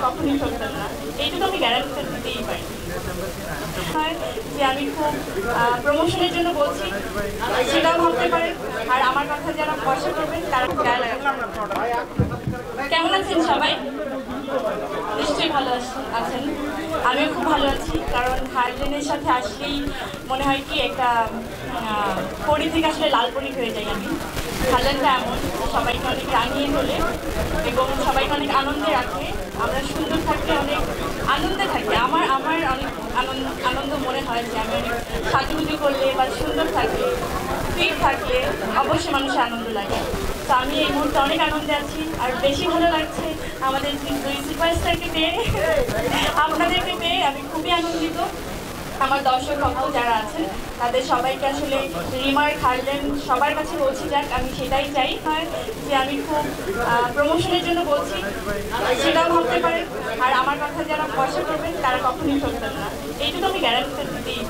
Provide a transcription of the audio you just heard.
কখনোই ঠকবেন না, এইটুকু আমি গ্যারান্টি দিতেই পারি। যে আমি খুব প্রমোশনের জন্য বলছি সেটাও ভাবতে পারেন, আর আমার কথা যারা ভরসা করবেন তারা কেমন আছেন সবাই? নিশ্চয়ই ভালো আছেন। আমিও খুব ভালো আছি, কারণ থাইল্যান্ডের সাথে আসলেই মনে হয় কি একটা পরি থেকে আসলে লাল পরি হয়ে যাই আমি। থাইল্যান্ডটা এমন সবাইকে অনেক রাঙিয়ে তোলে এবং সবাইকে অনেক আনন্দে রাখে। আমরা সুন্দর থাকলে অনেক আনন্দে থাকি। আমার আমার অনেক আনন্দ মনে হয় যে আমি অনেক সাজুগুজু করলে বা সুন্দর থাকলে, ফিট থাকলে অবশ্যই মানুষের আনন্দ লাগে। তো আমি এই মুহূর্তে অনেক আনন্দে আছি, আর বেশি ভালো লাগছে আমাদের দুই সুপারস্টারকে পেয়ে, আপনাদেরকে পেয়ে আমি খুবই আনন্দিত। আমার দর্শক ভক্ত যারা আছে তাদের সবাইকে আসলে রিমার থাইল্যান্ড সবার কাছে পৌঁছে যাক, আমি সেটাই চাই। হয় যে আমি খুব প্রমোশনের জন্য বলছি সেটাও ভাবতে পারেন, আর আমার কথা যারা ভরসা করবেন তারা কখনোই ঠকবেন না, এইটুকু আমি গ্যারান্টি দিতেই